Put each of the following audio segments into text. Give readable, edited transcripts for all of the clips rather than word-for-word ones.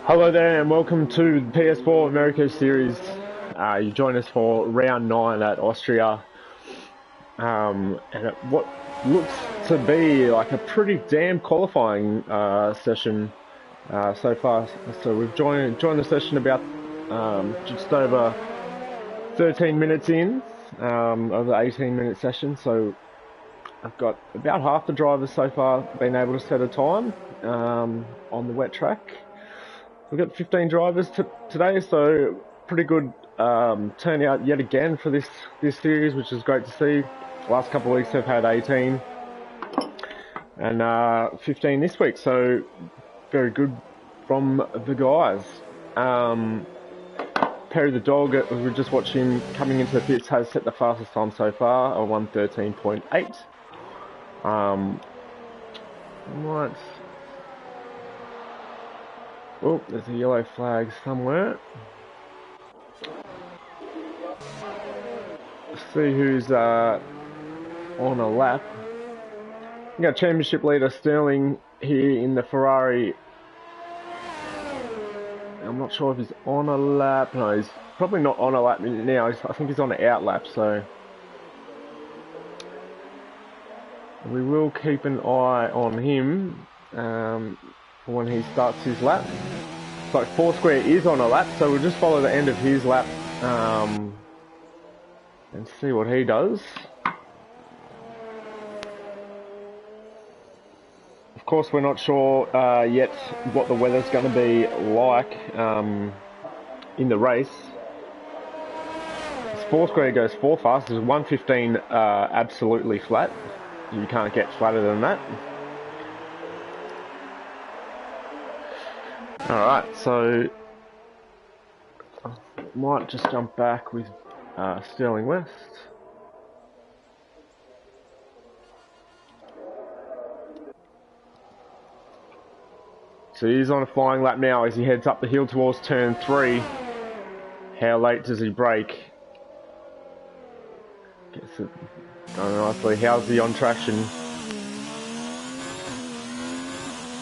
Hello there and welcome to the PS4 America Series. You join us for round 9 at Austria. What looks to be like a pretty damn qualifying session so far. So we've joined the session about just over 13 minutes in of the 18-minute session. So I've got about half the drivers so far been able to set a time on the wet track. We've got 15 drivers today, so pretty good turnout yet again for this series, which is great to see. Last couple of weeks they've had 18 and 15 this week, so very good from the guys. Perry the dog, as we just watched him coming into the pits, has set the fastest time so far, a 1:13.8. Right. Oh, there's a yellow flag somewhere. Let's see who's on a lap. We got championship leader Sterling here in the Ferrari. I'm not sure if he's on a lap. No, he's probably not on a lap now. I think he's on an out lap, so we will keep an eye on him when he starts his lap. Like Foursquare is on a lap, so we'll just follow the end of his lap and see what he does. Of course, we're not sure yet what the weather's going to be like in the race. Foursquare goes 4 fast. It's 1:15 absolutely flat. You can't get flatter than that. Alright, so I might just jump back with Sterling West. So he's on a flying lap now as he heads up the hill towards turn 3. How late does he brake? Gets it going nicely. How's he on traction?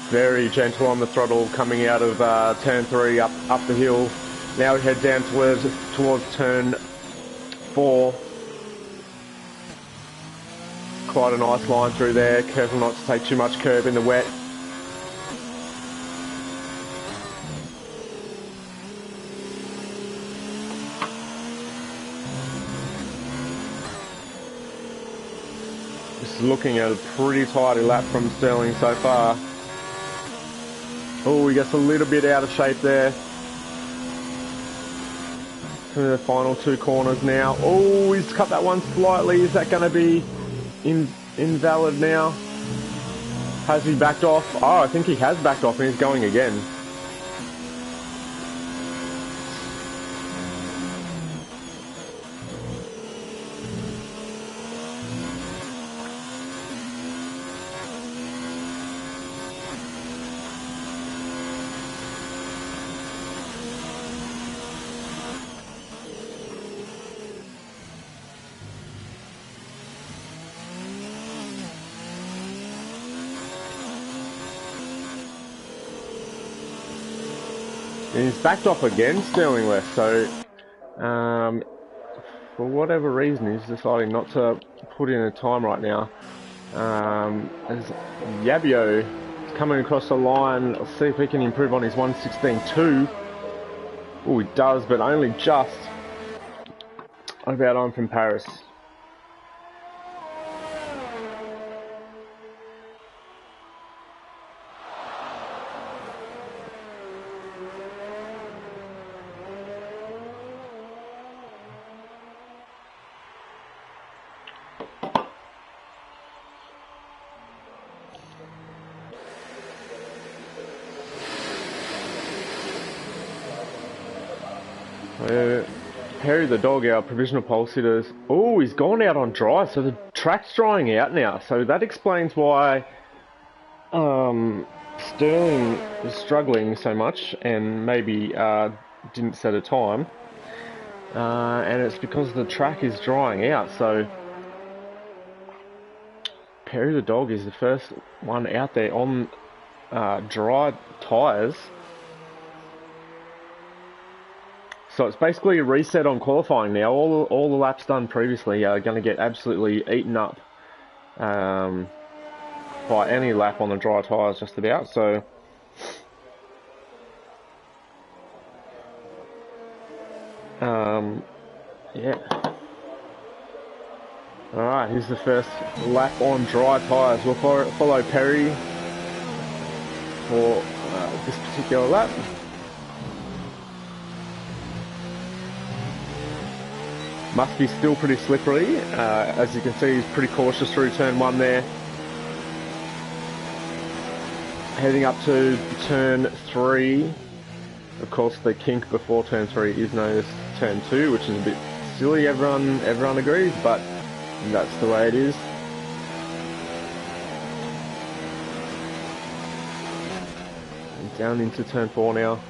Very gentle on the throttle coming out of turn 3 up the hill. Now we head down towards turn 4. Quite a nice line through there. Careful not to take too much curb in the wet. Just looking at a pretty tidy lap from Sterling so far. Oh, he gets a little bit out of shape there. To the final 2 corners now. Oh, he's cut that one slightly. Is that going to be invalid now? Has he backed off? Oh, I think he has backed off and he's going again. And he's backed off again, Sterling West, so for whatever reason he's deciding not to put in a time right now. As Yabio is coming across the line, let's see if he can improve on his 1:16.2. Oh, he does, but only just about on from Paris. Perry the dog, our provisional pole sitters. Oh, he's gone out on dry, so the track's drying out now. So that explains why Sterling is struggling so much and maybe didn't set a time. And it's because the track is drying out. So Perry the dog is the first one out there on dry tyres. So it's basically a reset on qualifying now. All the laps done previously are going to get absolutely eaten up by any lap on the dry tyres just about. So yeah. Alright, here's the first lap on dry tyres. We'll follow Perry for this particular lap. Must be still pretty slippery. As you can see, he's pretty cautious through turn 1 there. Heading up to turn 3. Of course, the kink before turn 3 is known as turn 2, which is a bit silly, everyone agrees, but that's the way it is. And down into turn 4 now.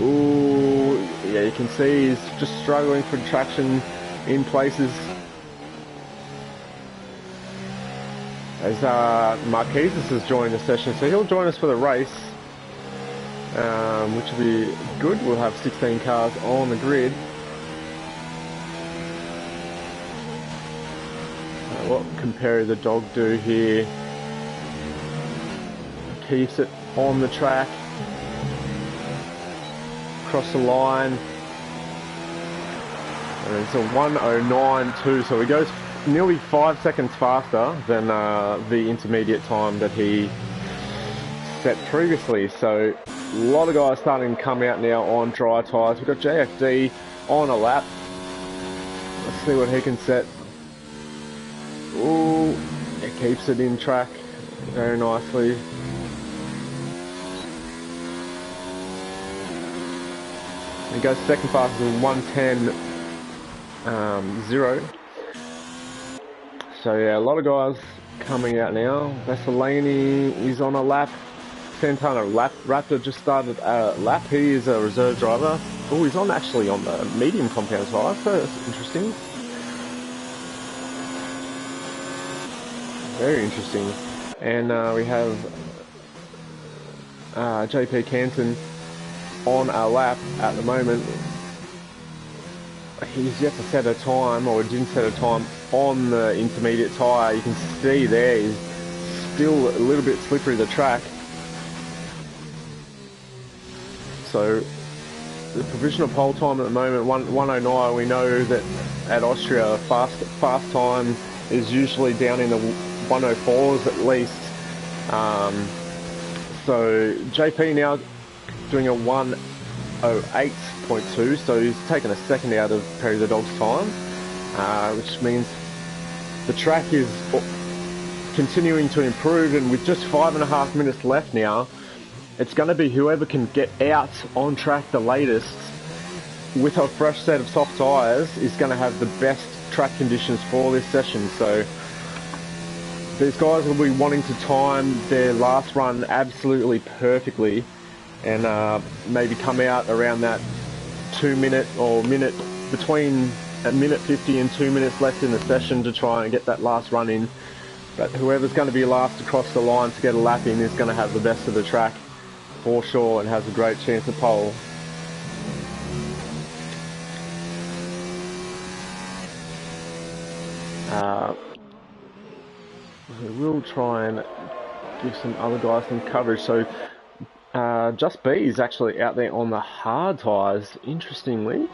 Ooh, yeah, you can see he's just struggling for traction in places. As Marquesas has joined the session, so he'll join us for the race, which will be good. We'll have 16 cars on the grid. What can Perry the dog do here? Keeps it on the track. Across the line. And it's a 1:09.2, so he goes nearly 5 seconds faster than the intermediate time that he set previously. So a lot of guys starting to come out now on dry tyres. We've got JFD on a lap. Let's see what he can set. Ooh, it keeps it in track very nicely. He goes second fastest in 1:10.0. So yeah, a lot of guys coming out now. Vassolini is on a lap. Santana Raptor just started a lap. He is a reserve driver. Oh, he's actually on the medium compound tyre, so that's interesting. Very interesting. And we have JP Canton on a lap at the moment. He's yet to set a time, or didn't set a time on the intermediate tyre. You can see there he's still a little bit slippery, the track. So the provisional pole time at the moment, 1:09. We know that at Austria, fast time is usually down in the 1:04s at least. So JP now doing a 1:08.2, so he's taken a second out of Perry the Dog's time, which means the track is continuing to improve, and with just 5.5 minutes left now, it's going to be whoever can get out on track the latest with a fresh set of soft tyres is going to have the best track conditions for this session. So these guys will be wanting to time their last run absolutely perfectly, and maybe come out around that 2 minute or minute, between a minute 50 and 2 minutes left in the session to try and get that last run in. But whoever's going to be last across the line to get a lap in is going to have the best of the track for sure and has a great chance of pole. We'll try and give some other guys some coverage. So Just B is actually out there on the hard tyres, interestingly.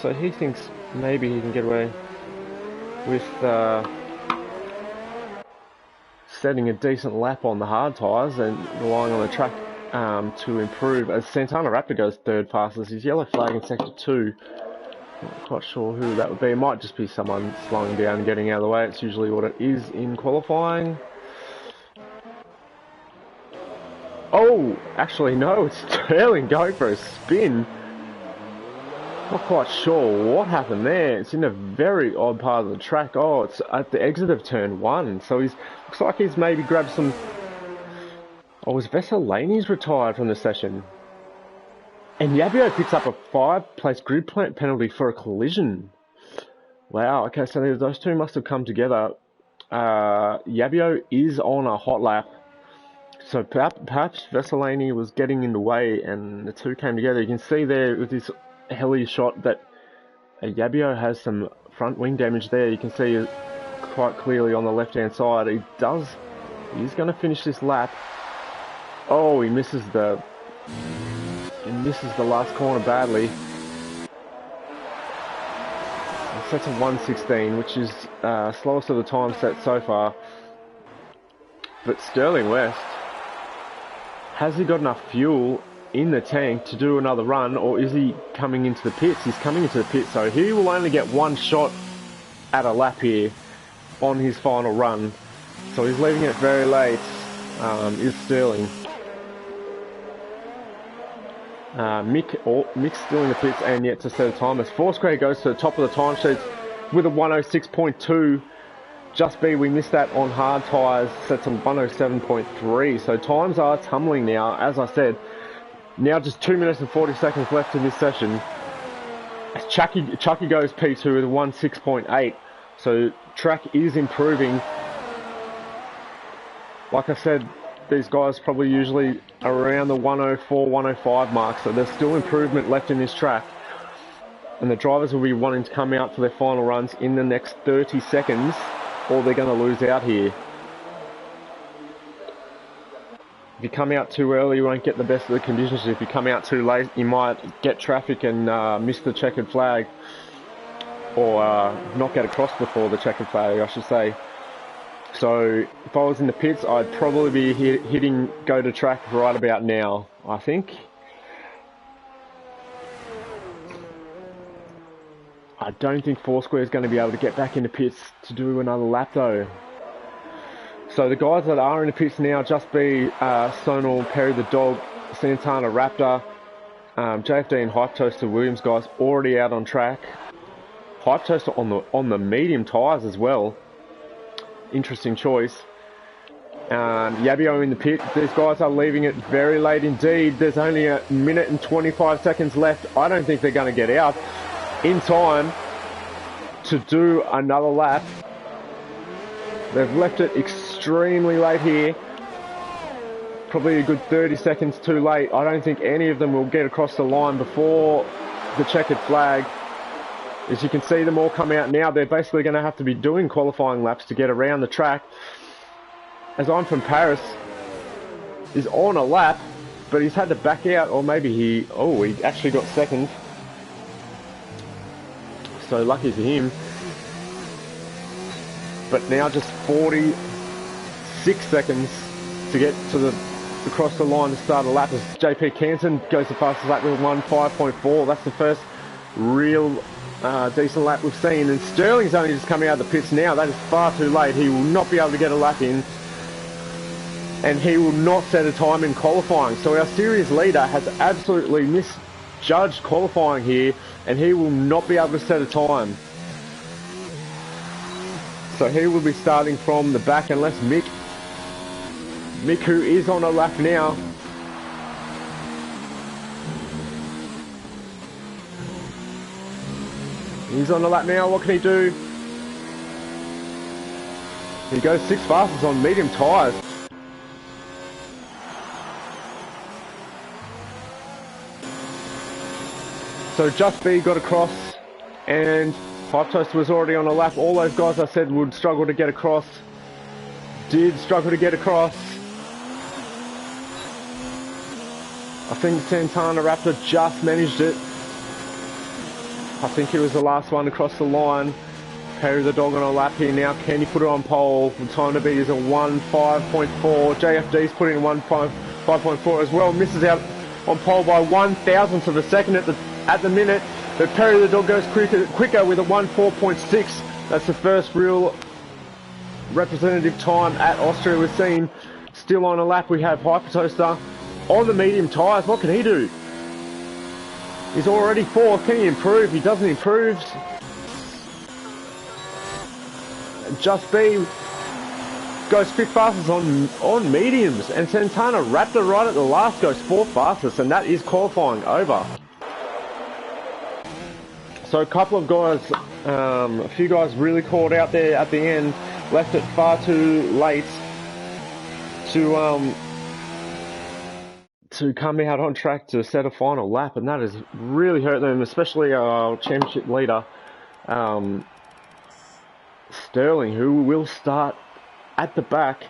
So he thinks maybe he can get away with setting a decent lap on the hard tyres and relying on the track to improve. As Santana Raptor goes third fastest, his yellow flag in sector 2. Not quite sure who that would be. It might just be someone slowing down and getting out of the way. It's usually what it is in qualifying. Oh, actually no, it's Sterling going for a spin. Not quite sure what happened there. It's in a very odd part of the track. Oh, it's at the exit of turn 1. So looks like he's maybe grabbed some... Oh, was Vesselini's retired from the session? And Yabio picks up a 5-place grid penalty for a collision. Wow, okay, so those two must have come together. Yabio is on a hot lap. So perhaps Vesselini was getting in the way and the two came together. You can see there with this heli shot that Yabio has some front wing damage there. You can see it quite clearly on the left hand side. He's going to finish this lap. Oh, he misses the last corner badly. Sets of 1:16, which is slowest of the time set so far. But Sterling West, has he got enough fuel in the tank to do another run, or is he coming into the pits? He's coming into the pits, so he will only get one shot at a lap here on his final run. So he's leaving it very late, is Sterling. Mick's still in the pits and yet to set a time as Foursquare goes to the top of the timesheets with a 106.2. Just B, we missed that on hard tyres, sets a 107.3. So times are tumbling now, as I said. Now just 2 minutes and 40 seconds left in this session. As Chucky goes P2 with a 106.8. So track is improving. Like I said, these guys probably usually around the 104, 105 mark, so there's still improvement left in this track. And the drivers will be wanting to come out for their final runs in the next 30 seconds, or they're going to lose out here. If you come out too early, you won't get the best of the conditions. If you come out too late, you might get traffic and miss the checkered flag, or not get across before the checkered flag, I should say. So if I was in the pits, I'd probably be hitting go to track right about now, I think. I don't think Foursquare is going to be able to get back into pits to do another lap though. So the guys that are in the pits now, just be Sonal, Perry the Dog, Santana Raptor, JFD and Hype Toaster Williams guys already out on track. Hype Toaster on the medium tyres as well. Interesting choice. Yabio in the pit. These guys are leaving it very late indeed. There's only a minute and 25 seconds left. I don't think they're going to get out in time to do another lap. They've left it extremely late here. Probably a good 30 seconds too late. I don't think any of them will get across the line before the checkered flag. As you can see them all come out now, they're basically going to have to be doing qualifying laps to get around the track. As I'm from Paris is on a lap, but he's had to back out, or maybe he actually got second. So lucky for him. But now just 46 seconds to get to across the line to start a lap as JP Canton goes the fastest lap with 1:05.4. That's the first real decent lap we've seen, and Sterling's only just coming out of the pits now. That is far too late. He will not be able to get a lap in, and he will not set a time in qualifying. So our series leader has absolutely misjudged qualifying here, and he will not be able to set a time. So he will be starting from the back unless Mick, who is on a lap now, he's on the lap now. What can he do? He goes 6 fastest on medium tyres. So Just B got across, and Hype Toast was already on a lap. All those guys I said would struggle to get across did struggle to get across. I think Santana Raptor just managed it. I think he was the last one across the line. Perry the Dog on a lap here now. Can he put it on pole? The time to beat is a 1:05.4. JFD's put in 1:05.4 as well. Misses out on pole by 1,000th of a second at the minute. But Perry the Dog goes quicker with a 1:04.6. That's the first real representative time at Austria we've seen. Still on a lap we have Hyper Toaster on the medium tyres. What can he do? He's already 4th. Can he improve? He doesn't improve. Just B goes 5th fastest on mediums, and Santana Raptor right at the last goes 4th fastest, and that is qualifying over. So a couple of guys, a few guys really caught out there at the end, left it far too late to to come out on track to set a final lap, and that has really hurt them, especially our championship leader, Sterling, who will start at the back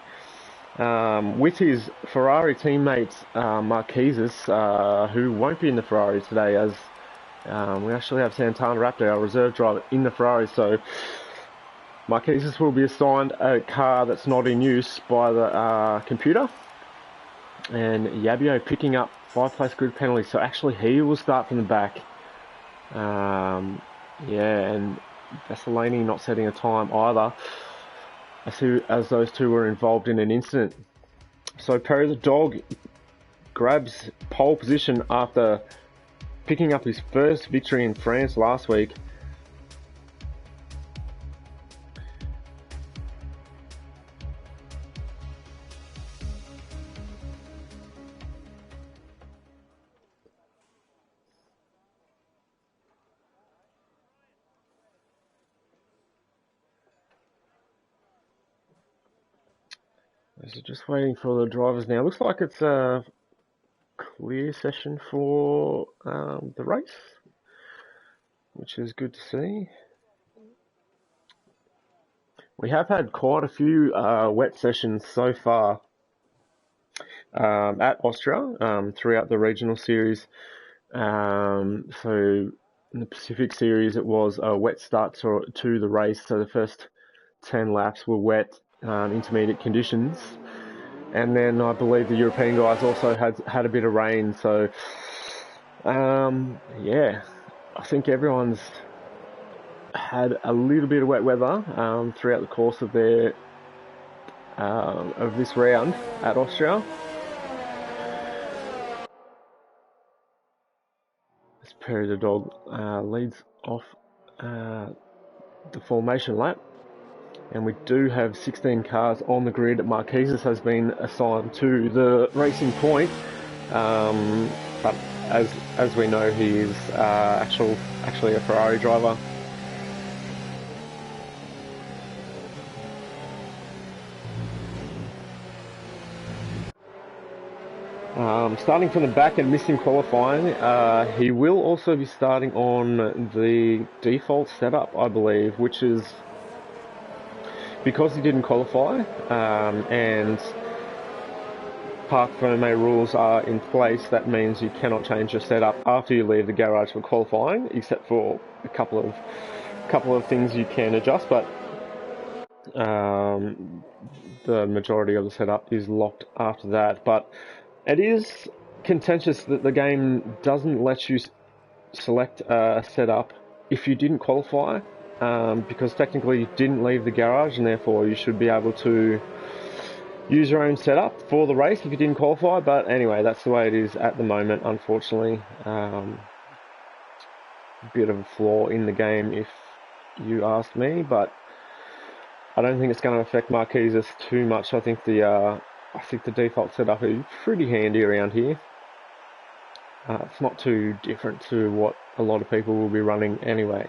with his Ferrari teammate Marquez's, who won't be in the Ferrari today, as we actually have Santana Raptor, our reserve driver, in the Ferrari. So Marquez's will be assigned a car that's not in use by the computer, and Yabio picking up 5-place grid penalty, so actually he will start from the back. Yeah, and Vasilani not setting a time either, as those two were involved in an incident. So Perry the Dog grabs pole position after picking up his first victory in France last week. So just waiting for the drivers now. Looks like it's a clear session for the race, which is good to see. We have had quite a few wet sessions so far at Austria throughout the regional series. So in the Pacific series, it was a wet start to the race. So the first 10 laps were wet, intermediate conditions. And then I believe the European guys also had a bit of rain. So, yeah, I think everyone's had a little bit of wet weather throughout the course of their of this round at Austria. As Perry the Dog leads off the formation lap. And we do have 16 cars on the grid. Marquez's has been assigned to the racing point, but as we know, he is actually a Ferrari driver. Starting from the back and missing qualifying, he will also be starting on the default setup, I believe, which is because he didn't qualify, and Parc Fermé rules are in place. That means you cannot change your setup after you leave the garage for qualifying, except for a couple of things you can adjust, but the majority of the setup is locked after that. But it is contentious that the game doesn't let you select a setup if you didn't qualify. Because technically you didn't leave the garage, and therefore you should be able to use your own setup for the race if you didn't qualify. But anyway, that's the way it is at the moment, unfortunately. A bit of a flaw in the game, if you ask me, but I don't think it's going to affect Marquez's too much. I think the default setup is pretty handy around here. It's not too different to what a lot of people will be running anyway.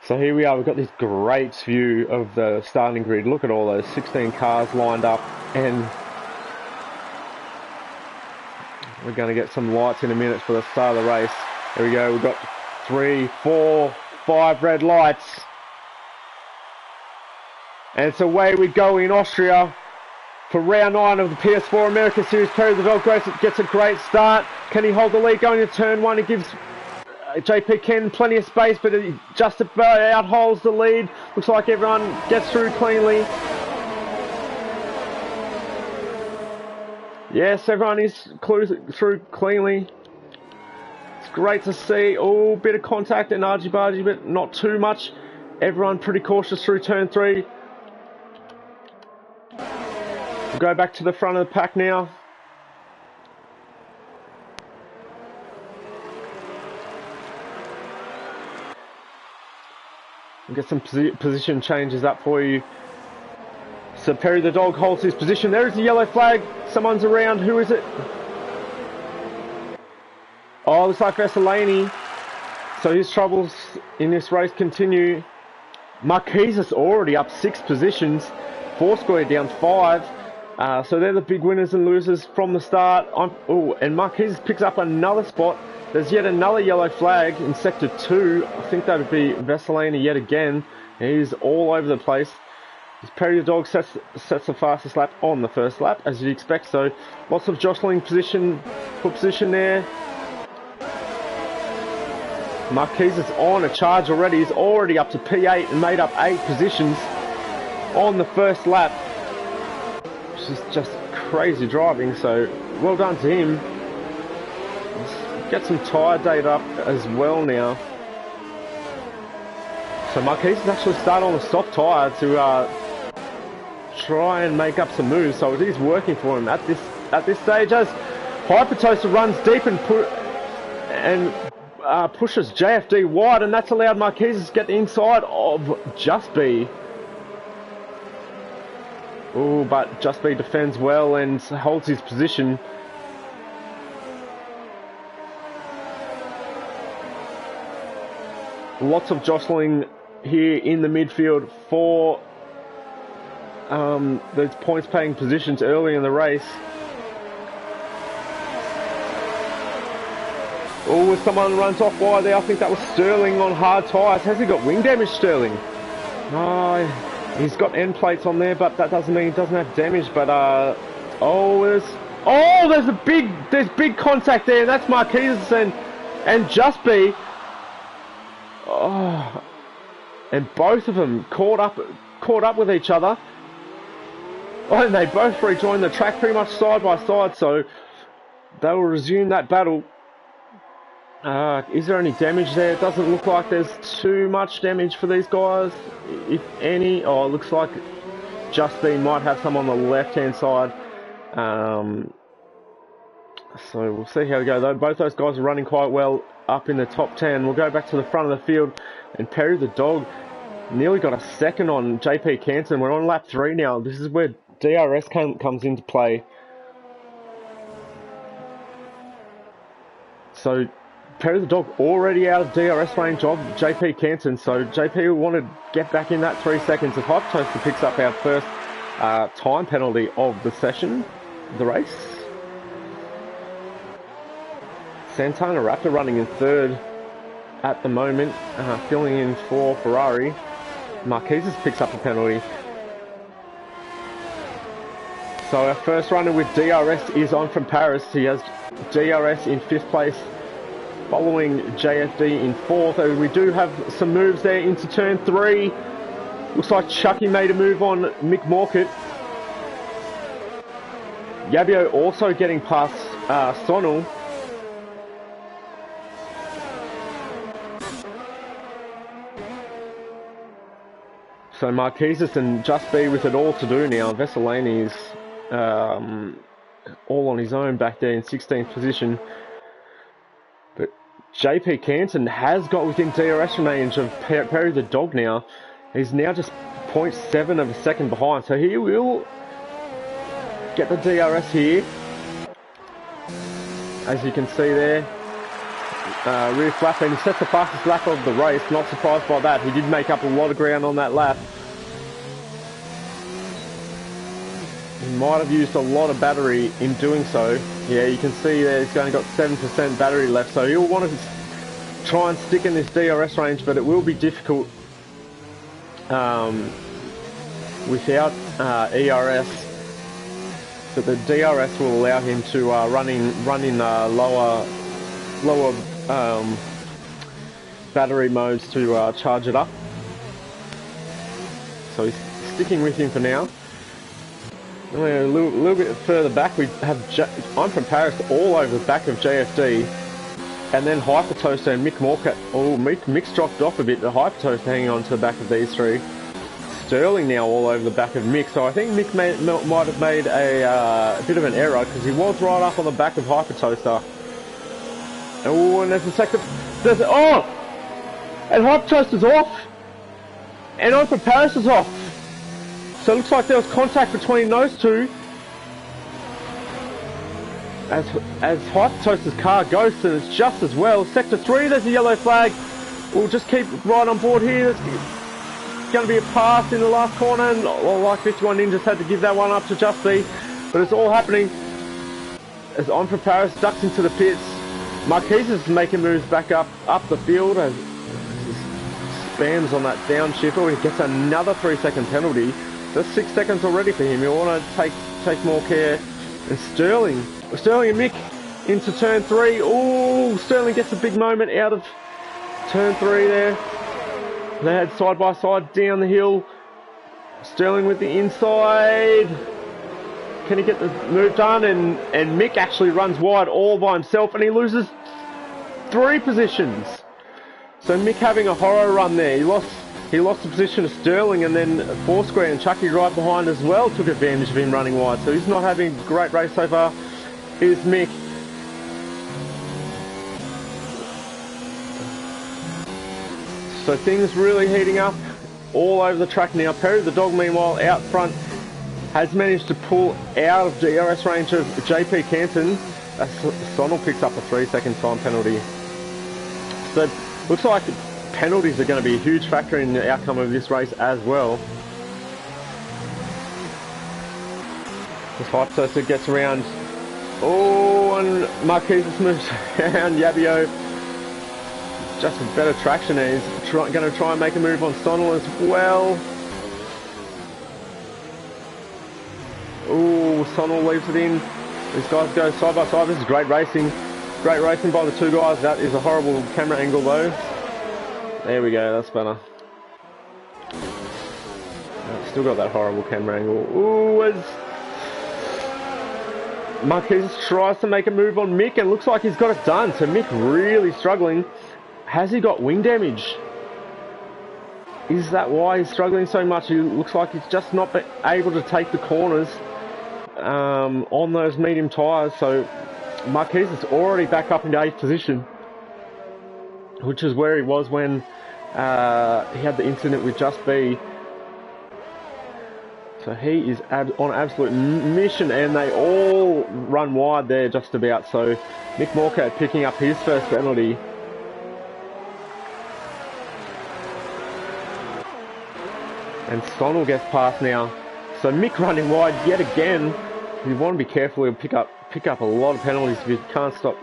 So here we are, we've got this great view of the starting grid. Look at all those 16 cars lined up, and we're going to get some lights in a minute for the start of the race. There we go, we've got 3, 4, 5 red lights. And it's away we go in Austria for round 9 of the PS4 American Series. Perry the Dog gets a great start. Can he hold the lead going into turn 1? He gives JP Ken plenty of space, but he just about outholds the lead. Looks like everyone gets through cleanly. Yes, everyone is through cleanly. It's great to see. Oh, bit of contact and argy-bargy, but not too much. Everyone pretty cautious through turn 3. We'll go back to the front of the pack now. We'll get some position changes up for you. So Perry the Dog holds his position. There is the yellow flag. Someone's around. Who is it? Oh, looks like Vasilani. So his troubles in this race continue. Marquez is already up 6 positions. Foursquare down 5. So they're the big winners and losers from the start. And Marquez picks up another spot. There's yet another yellow flag in Sector 2. I think that would be Vesselini yet again. He's all over the place. Perry the Dog sets the fastest lap on the first lap, as you'd expect. So lots of jostling position there. Marquez is on a charge already. He's already up to P8 and made up 8 positions on the first lap. Which is just crazy driving, so well done to him. Let's get some tyre data up as well now. So Marquez has actually started on a soft tyre to try and make up some moves, so it is working for him at this stage as Hypertoaster runs deep and pushes JFD wide, and that's allowed Marquez to get inside of Just B. Oh, but Just B defends well and holds his position. Lots of jostling here in the midfield for those points paying positions early in the race. Oh, someone runs off wide there. I think that was Sterling on hard tyres. Has he got wing damage, Sterling? Oh, he's got end plates on there, but that doesn't mean he doesn't have damage. But there's big contact there, and that's Marquez and Just B. Oh, and both of them caught up with each other. Oh, and they both rejoined the track pretty much side by side, so they will resume that battle. Is there any damage there? It doesn't look like there's too much damage for these guys, if any. Oh, it looks like Just B might have some on the left-hand side. So we'll see how we go, though. Both those guys are running quite well up in the top 10. We'll go back to the front of the field, and Perry the Dog nearly got a second on JP Canton. We're on lap 3 now. This is where DRS comes into play. So Perry the Dog already out of DRS range of JP Canton, so JP will want to get back in that 3 seconds. If Hypertoaster picks up our first time penalty of the session, the race. Santana Raptor running in 3rd at the moment, filling in for Ferrari. Marquez picks up a penalty. So our first runner with DRS is on from Paris. He has DRS in 5th place, following JFD in 4th. We do have some moves there into turn 3. Looks like Chucky made a move on Mick Morkett. Yabio also getting past Sonal. So Marquez and Just B with it all to do now. Vesselini is all on his own back there in 16th position. But JP Canton has got within DRS range of Perry the Dog now. He's now just 0.7 of a second behind. So he will get the DRS here. As you can see there. Rear flap, and he sets the fastest lap of the race. Not surprised by that. He did make up a lot of ground on that lap. He might have used a lot of battery in doing so. Yeah, you can see there he's only got 7% battery left, so he'll want to try and stick in this DRS range, but it will be difficult without ERS. But the DRS will allow him to run in lower battery modes to charge it up. So he's sticking with him for now. A little bit further back, we have I'm from Paris all over the back of JFD, and then Hypertoaster and Mick Morkett. Oh, Mick's dropped off a bit. The Hypertoaster hanging on to the back of these 3. Sterling now all over the back of Mick. So I think Mick might have made a bit of an error, because he was right up on the back of Hypertoaster. Oh, and there's a second. And Hypertoaster's off, and I'm from Paris is off. So it looks like there was contact between those two. As Hypertoaster's car goes, and it's just as well. Sector 3, there's a yellow flag. We'll just keep right on board here. It's going to be a pass in the last corner, and like 51 Ninjas had to give that one up to Just B. But it's all happening as I'm for Paris ducks into the pits. Marquez is making moves back up the field as spams on that downshift. Oh, he gets another 3-second penalty. That's 6 seconds already for him. He'll want to take more care. And Sterling and Mick into turn 3. Oh, Sterling gets a big moment out of turn 3 there. They had side by side down the hill. Sterling with the inside. Can he get the move done? And Mick actually runs wide all by himself and he loses 3 positions. So Mick having a horror run there. He lost the position of Sterling, and then Foursquare and Chucky right behind as well took advantage of him running wide. So he's not having a great race so far. Here's Mick. So things really heating up all over the track now. Perry the dog, meanwhile, out front, has managed to pull out of DRS range of JP Canton. Sonal picks up a 3-second time penalty. So looks like penalties are going to be a huge factor in the outcome of this race as well. This Hypertoaster gets around. Oh, and Marquez moves around Yabio. Just with better traction, and he's going to try and make a move on Sonal as well. Oh, Sonal leaves it in. These guys go side by side. This is great racing. Great racing by the two guys. That is a horrible camera angle though. There we go, that's better. Still got that horrible camera angle. Ooh, as Marquez tries to make a move on Mick and looks like he's got it done. So Mick really struggling. Has he got wing damage? Is that why he's struggling so much? He looks like he's just not able to take the corners on those medium tyres. So Marquez is already back up into 8th position, which is where he was when he had the incident with Just B. So he is on absolute mission, and they all run wide there just about. So Mick Morcat picking up his first penalty. And Sonal gets past now. So Mick running wide yet again. You want to be careful. He'll pick up a lot of penalties if you can't stop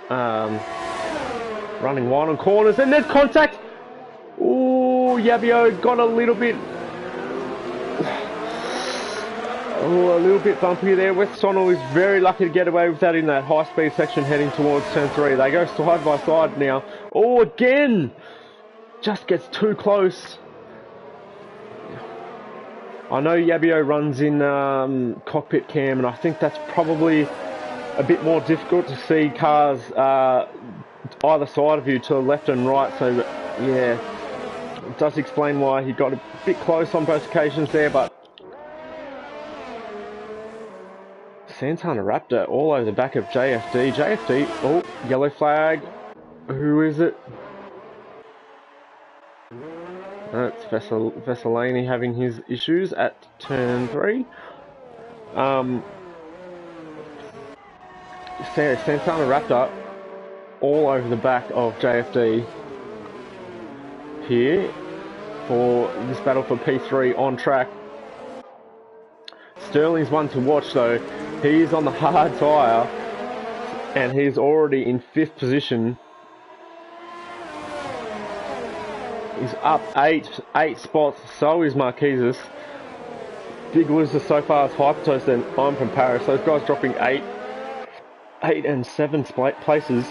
running wide on corners. And there's contact. Ooh, Yabio got a little bit bumpy there. West Sonal is very lucky to get away with that in that high-speed section heading towards turn 3. They go side by side now. Oh, again! Just gets too close. I know Yabio runs in cockpit cam, and I think that's probably a bit more difficult to see cars either side of you to the left and right. So, yeah, it does explain why he got a bit close on both occasions there, but Santana Raptor all over the back of JFD. JFD, oh, yellow flag. Who is it? It's Vesselini having his issues at turn 3. Santana Raptor all over the back of JFD here for this battle for P3 on track. Sterling's one to watch though. He's on the hard tyre and he's already in 5th position. He's up 8 spots, so is Marquez. Big loser so far is Hypertoast and I'm from Paris. Those guys dropping 8 and 7 places.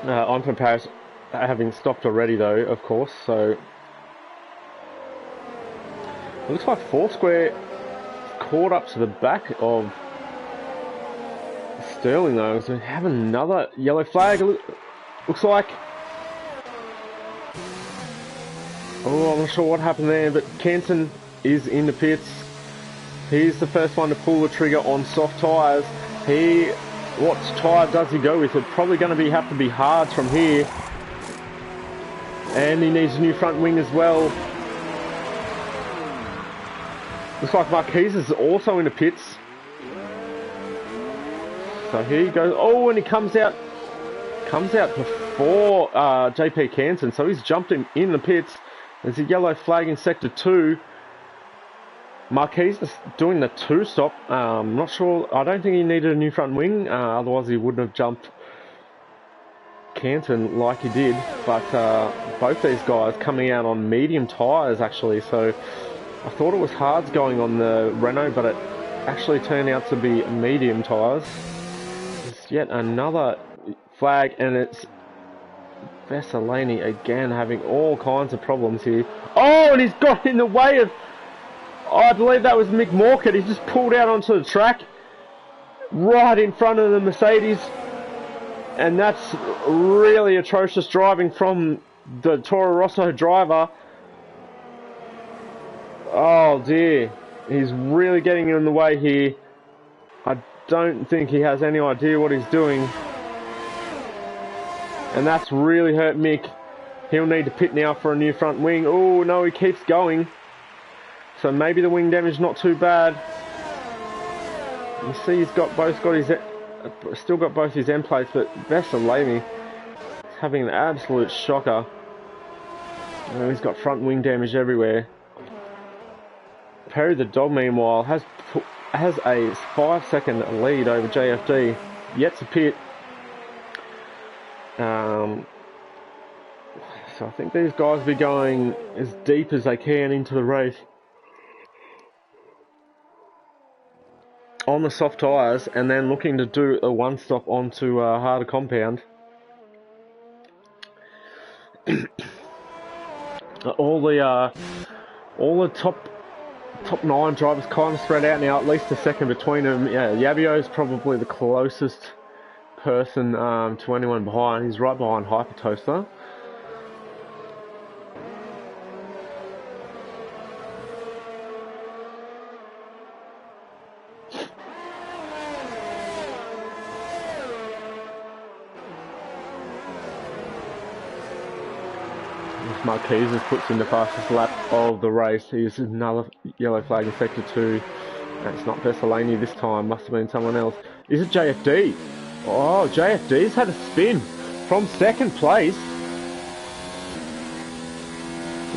I'm from Paris having stopped already though, of course, so it looks like Foursquare caught up to the back of Sterling though. So we have another yellow flag. Looks like, oh, I'm not sure what happened there, but Canton is in the pits. He's the first one to pull the trigger on soft tyres. What tyre does he go with? It's probably going to have to be hards from here. And he needs a new front wing as well. Looks like Marquez is also in the pits. So here he goes. Oh, and he comes out before JP Canton. So he's jumped him in the pits. There's a yellow flag in sector 2. Marquez is doing the two-stop. Not sure. I don't think he needed a new front wing. Otherwise, he wouldn't have jumped Canton like he did. But both these guys coming out on medium tyres, actually. So I thought it was hards going on the Renault, but it actually turned out to be medium tyres. It's yet another flag, and it's Vessalini again having all kinds of problems here. Oh, and he's got in the way of... Oh, I believe that was Mick Morkett. He's just pulled out onto the track right in front of the Mercedes. And that's really atrocious driving from the Toro Rosso driver. Oh dear. He's really getting in the way here. I don't think he has any idea what he's doing. And that's really hurt Mick. He'll need to pit now for a new front wing. Oh no, he keeps going. So maybe the wing damage not too bad. You see he's got still got both his end plates, but Vessalini is having an absolute shocker. He's got front wing damage everywhere. Perry the dog, meanwhile, has a 5-second lead over JFD. Yet to pit. So I think these guys will be going as deep as they can into the race on the soft tyres, and then looking to do a one-stop onto harder compound. all the top 9 drivers kind of spread out now, at least a second between them. Yeah, Yabio is probably the closest person to anyone behind. He's right behind Hyper Toaster. Marquez puts in the fastest lap of the race. Here's another yellow flag in sector 2. That's not Vessalini this time, must have been someone else. Is it JFD? Oh, JFD's had a spin from second place.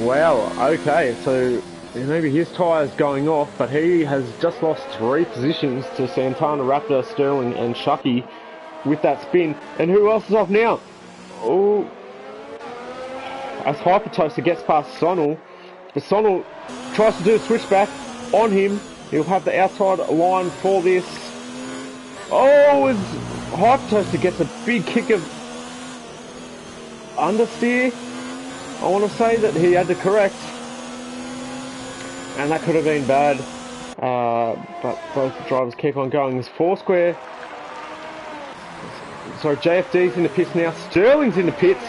Wow, okay, so maybe his tyre's going off, but he has just lost 3 positions to Santana, Raptor, Sterling and Shucky with that spin. And who else is off now? Oh, as Hyper Toaster gets past Sonal, but Sonal tries to do a switchback on him. He'll have the outside line for this. Oh, as Hyper Toaster gets a big kick of understeer. I want to say that he had to correct, and that could have been bad. But both the drivers keep on going. There's 4 square. So JFD's in the pits now. Sterling's in the pits.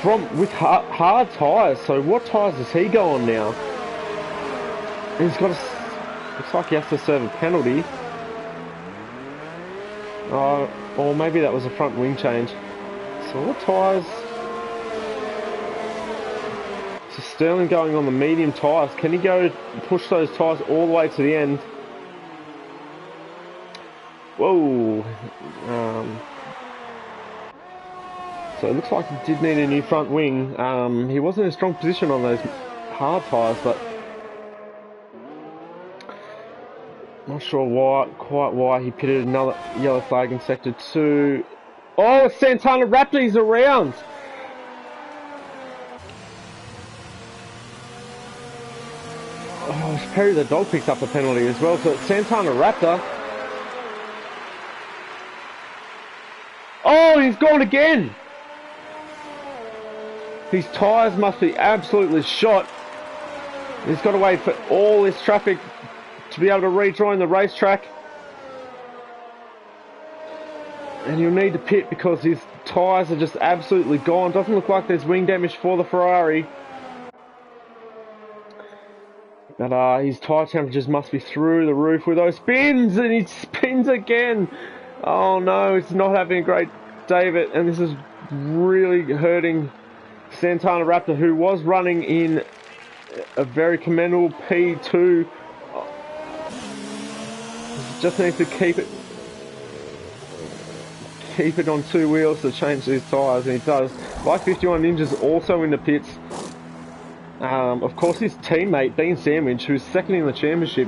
With hard tyres. So what tyres does he go on now? He's got looks like he has to serve a penalty. Or maybe that was a front wing change. So what tyres? So Sterling going on the medium tyres. Can he go push those tyres all the way to the end? Whoa. So it looks like he did need a new front wing. He wasn't in a strong position on those hard tyres, but not sure quite why he pitted another yellow flag in sector 2. Oh, Santana Raptor's around. Oh, Perry the dog picks up a penalty as well. So it's Santana Raptor. Oh, he's gone again. His tyres must be absolutely shot. He's got to wait for all this traffic to be able to rejoin the racetrack. And he'll need to pit because his tyres are just absolutely gone. Doesn't look like there's wing damage for the Ferrari. But his tyre temperatures must be through the roof with those spins. And he spins again. Oh no, it's not having a great day of it. And this is really hurting Santana Raptor, who was running in a very commendable P2. Just needs to keep it on 2 wheels to change these tyres, and he does. Like 51 Ninjas also in the pits. Of course, his teammate, Dean Sandwich, who's second in the championship,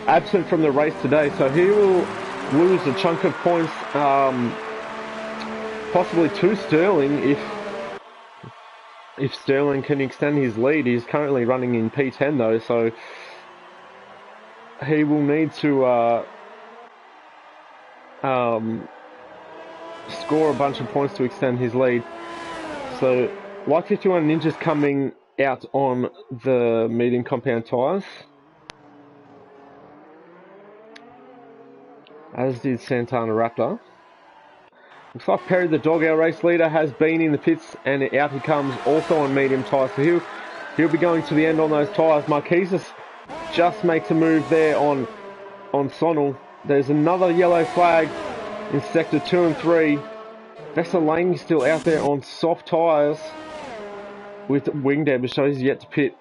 absent from the race today, so he will lose a chunk of points, possibly to Sterling, if Sterling can extend his lead. He's currently running in P10 though, so he will need to score a bunch of points to extend his lead. So, Like 51 Ninjas coming out on the medium compound tyres, as did Santana Raptor. Looks like Perry the dog, our race leader, has been in the pits, and out he comes, also on medium tyres. So he'll be going to the end on those tyres. Marquez's just makes a move there on Sonal. There's another yellow flag in sector 2 and 3. Vesselange still out there on soft tyres with wing damage, so he's yet to pit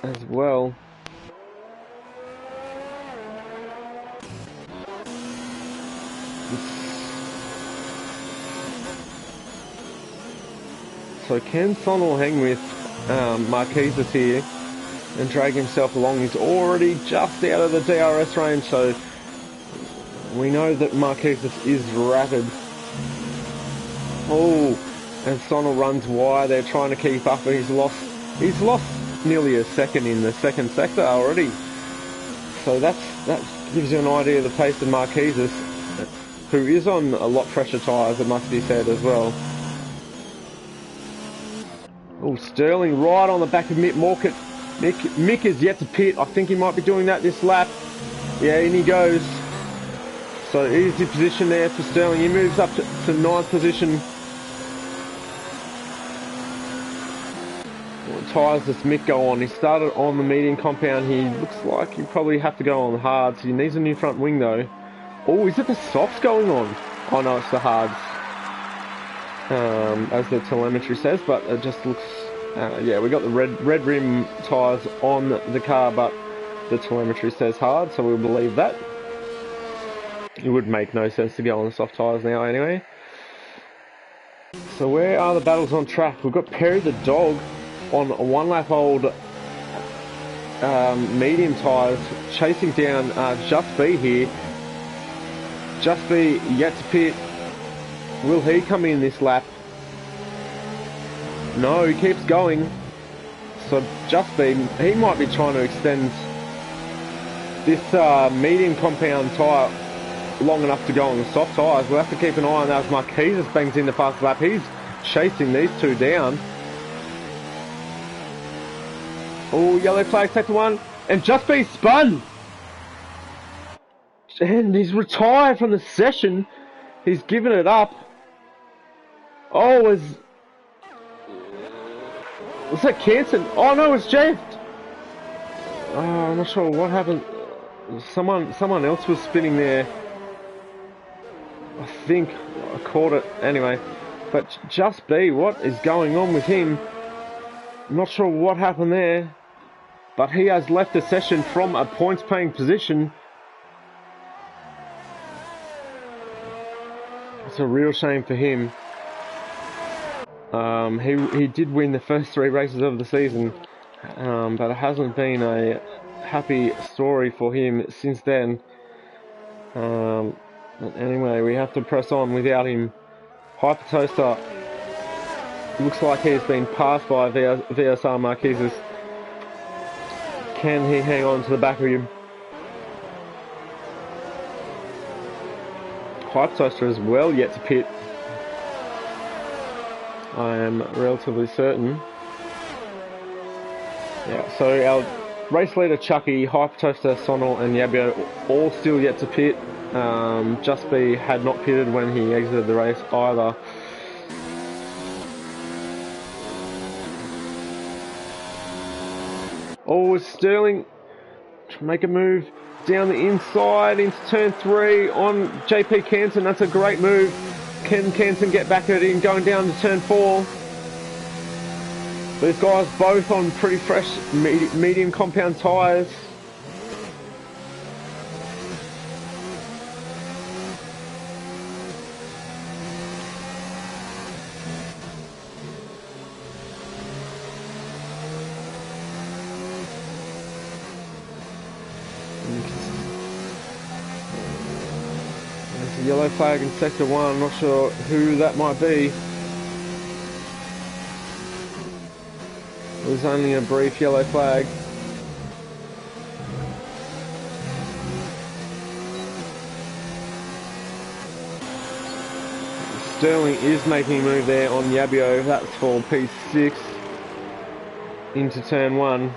as well. So can Sonal hang with Marquez's here and drag himself along? He's already just out of the DRS range, so we know that Marquez's is rapid. Oh, and Sonal runs wide. They're trying to keep up, but he's lost nearly a second in the second sector already. So that gives you an idea of the pace of Marquez's, who is on a lot fresher tyres, it must be said as well. Oh, Sterling right on the back of Mick Morkett. Mick is yet to pit. I think he might be doing that this lap. Yeah, in he goes. So easy position there for Sterling. He moves up to 9th position. What tyres does Mick go on? He started on the medium compound. He looks like he probably have to go on the hards. He needs a new front wing though. Oh, is it the softs going on? Oh no, it's the hards. As the telemetry says, but it just looks, yeah, we got the red rim tyres on the car, but the telemetry says hard, so we'll believe that. It would make no sense to go on the soft tyres now anyway. So where are the battles on track? We've got Perry the dog on a 1 lap old medium tyres, chasing down Just B here. Just B yet to pit. Will he come in this lap? No, he keeps going. So Just B, he might be trying to extend this medium compound tyre long enough to go on the soft tyres. We'll have to keep an eye on that as Marquez bangs in the fast lap. He's chasing these two down. Oh, yellow flag, sector 1. And Just B spun! And he's retired from the session. He's given it up. Oh, was that Canton? Oh no, it's Jeff. Oh, I'm not sure what happened. Someone else was spinning there. I think I caught it anyway. But Just B, what is going on with him? I'm not sure what happened there. But he has left the session from a points-paying position. It's a real shame for him. He did win the first 3 races of the season, but it hasn't been a happy story for him since then. But anyway, we have to press on without him. Hyper Toaster looks like he's been passed by VSR Marquez's. Can he hang on to the back of him? Hyper Toaster as well yet to pit. I am relatively certain. Yeah, so our race leader Chucky, Hyper Toaster, Sonal and Yabio all still yet to pit. Just B had not pitted when he exited the race either. Oh, it's Sterling to make a move down the inside into turn 3 on JP Canton. That's a great move. Can Canton get back at him going down to turn 4? These guys both on pretty fresh medium compound tyres. There's a yellow flag in sector 1, I'm not sure who that might be. It was only a brief yellow flag. Sterling is making a move there on Yabio. That's for P6 into turn 1.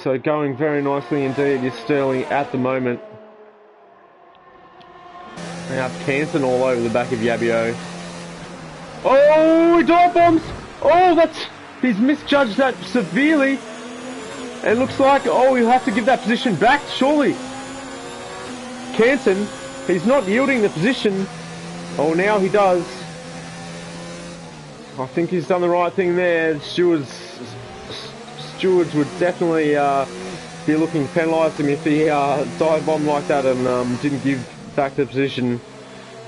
So going very nicely indeed is Sterling at the moment. Now Canton all over the back of Yabio. Oh, he dive bombs! Oh, he's misjudged that severely. It looks like, oh, he'll have to give that position back, surely. Canton, he's not yielding the position. Oh, now he does. I think he's done the right thing there. Stewards would definitely be looking to penalise him if he dive bombed like that and didn't give back the position.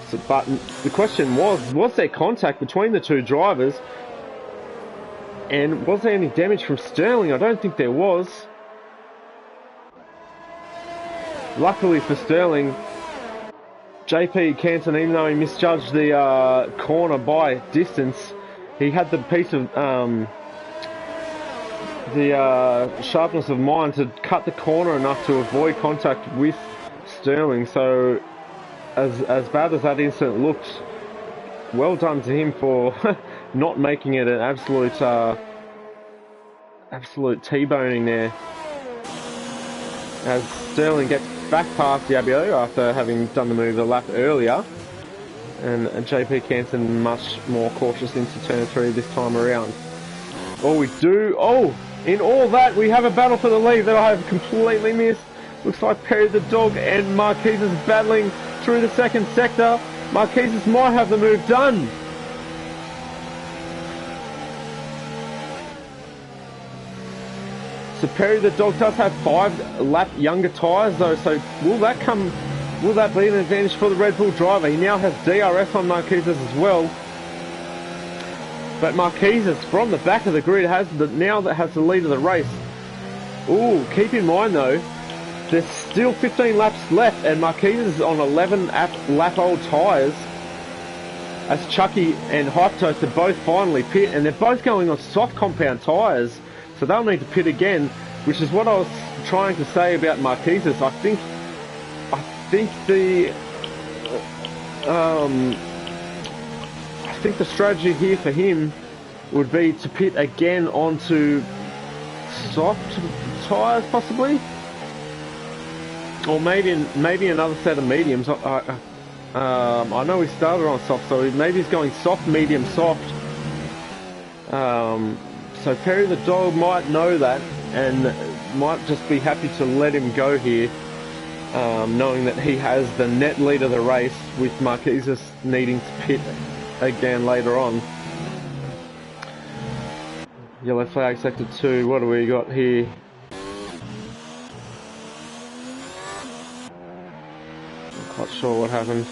So, but the question was there contact between the two drivers? And was there any damage from Sterling? I don't think there was. Luckily for Sterling, JP Canton, even though he misjudged the corner by distance, he had the piece of the sharpness of mind to cut the corner enough to avoid contact with Sterling. So as bad as that incident looked, well done to him for not making it an absolute T-boning there. As Sterling gets back past Yabio after having done the move a lap earlier, and JP Canton much more cautious into turn 3 this time around. In all that we have a battle for the lead that I have completely missed. Looks like Perry the Dog and Marquez is battling through the second sector. Marquez might have the move done. So Perry the Dog does have 5 lap younger tyres though, so will that be an advantage for the Red Bull driver? He now has DRS on Marquez as well. But Marquez from the back of the grid has the lead of the race. Ooh, keep in mind though, there's still 15 laps left and Marquez is on 11 lap old tyres, as Chucky and Hype Toast are both finally pit, and they're both going on soft compound tyres, so they'll need to pit again, which is what I was trying to say about Marquez. I think the strategy here for him would be to pit again onto soft tyres possibly, or maybe another set of mediums. I know he started on soft, so maybe he's going soft, medium, soft. So Perry the Dog might know that and might just be happy to let him go here, knowing that he has the net lead of the race, with Marquez needing to pit again later on. Yellow flag sector 2, what do we got here? Not quite sure what happened.